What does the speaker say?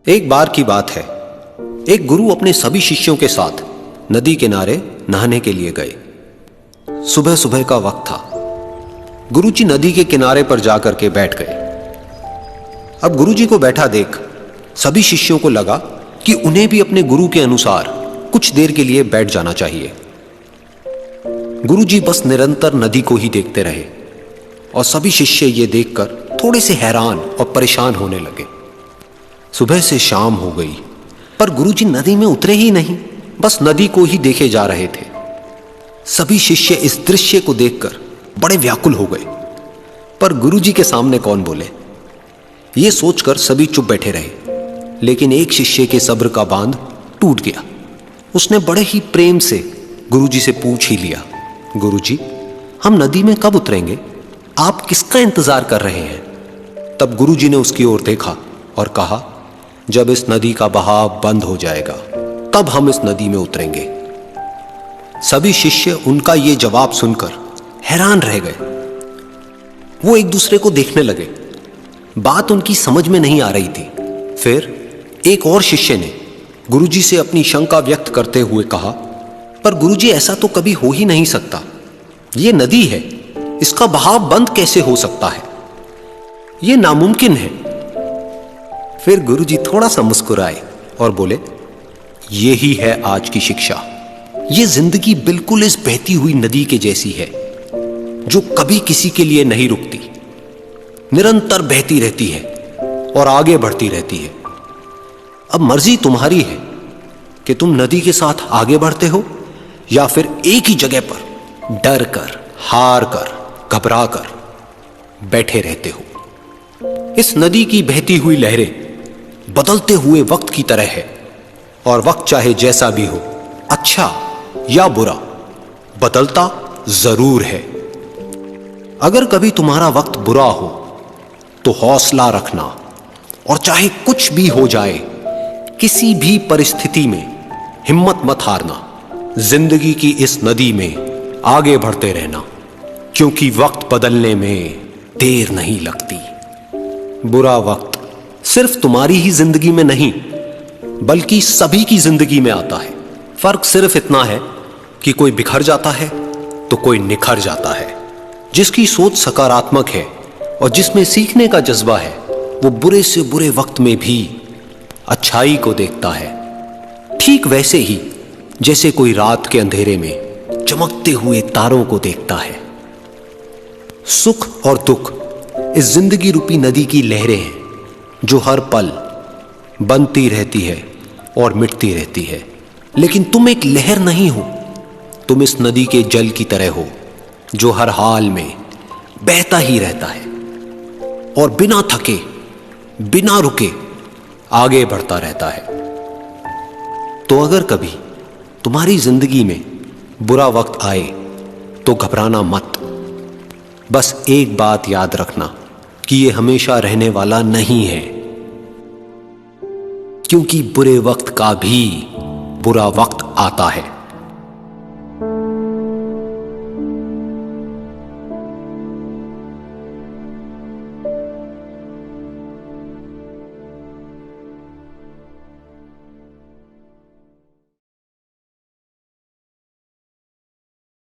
एक बार की बात है, एक गुरु अपने सभी शिष्यों के साथ नदी किनारे नहाने के लिए गए। सुबह सुबह का वक्त था। गुरुजी नदी के किनारे पर जाकर के बैठ गए। अब गुरुजी को बैठा देख सभी शिष्यों को लगा कि उन्हें भी अपने गुरु के अनुसार कुछ देर के लिए बैठ जाना चाहिए। गुरुजी बस निरंतर नदी को ही देखते रहे और सभी शिष्य ये देखकर थोड़े से हैरान और परेशान होने लगे। सुबह से शाम हो गई पर गुरुजी नदी में उतरे ही नहीं, बस नदी को ही देखे जा रहे थे। सभी शिष्य इस दृश्य को देखकर बड़े व्याकुल हो गए, पर गुरुजी के सामने कौन बोले, ये सोचकर सभी चुप बैठे रहे। लेकिन एक शिष्य के सब्र का बांध टूट गया। उसने बड़े ही प्रेम से गुरुजी से पूछ ही लिया, गुरुजी, हम नदी में कब उतरेंगे? आप किसका इंतजार कर रहे हैं? तब गुरुजी ने उसकी ओर देखा और कहा, जब इस नदी का बहाव बंद हो जाएगा तब हम इस नदी में उतरेंगे। सभी शिष्य उनका ये जवाब सुनकर हैरान रह गए। वो एक दूसरे को देखने लगे। बात उनकी समझ में नहीं आ रही थी। फिर एक और शिष्य ने गुरुजी से अपनी शंका व्यक्त करते हुए कहा, पर गुरुजी, ऐसा तो कभी हो ही नहीं सकता। ये नदी है, इसका बहाव बंद कैसे हो सकता है? ये नामुमकिन है। फिर गुरुजी थोड़ा सा मुस्कुराए और बोले, यही है आज की शिक्षा। ये जिंदगी बिल्कुल इस बहती हुई नदी के जैसी है, जो कभी किसी के लिए नहीं रुकती, निरंतर बहती रहती है और आगे बढ़ती रहती है। अब मर्जी तुम्हारी है कि तुम नदी के साथ आगे बढ़ते हो या फिर एक ही जगह पर डर कर, हार कर, घबरा कर बैठे रहते हो। इस नदी की बहती हुई लहरें बदलते हुए वक्त की तरह है, और वक्त चाहे जैसा भी हो, अच्छा या बुरा, बदलता जरूर है। अगर कभी तुम्हारा वक्त बुरा हो तो हौसला रखना, और चाहे कुछ भी हो जाए, किसी भी परिस्थिति में हिम्मत मत हारना। जिंदगी की इस नदी में आगे बढ़ते रहना, क्योंकि वक्त बदलने में देर नहीं लगती। बुरा वक्त सिर्फ तुम्हारी ही जिंदगी में नहीं, बल्कि सभी की जिंदगी में आता है। फर्क सिर्फ इतना है कि कोई बिखर जाता है तो कोई निखर जाता है। जिसकी सोच सकारात्मक है और जिसमें सीखने का जज्बा है, वो बुरे से बुरे वक्त में भी अच्छाई को देखता है। ठीक वैसे ही जैसे कोई रात के अंधेरे में चमकते हुए तारों को देखता है। सुख और दुख इस जिंदगी रूपी नदी की लहरें हैं, जो हर पल बनती रहती है और मिटती रहती है। लेकिन तुम एक लहर नहीं हो, तुम इस नदी के जल की तरह हो, जो हर हाल में बहता ही रहता है और बिना थके, बिना रुके आगे बढ़ता रहता है। तो अगर कभी तुम्हारी जिंदगी में बुरा वक्त आए तो घबराना मत। बस एक बात याद रखना कि ये हमेशा रहने वाला नहीं है, क्योंकि बुरे वक्त का भी बुरा वक्त आता है।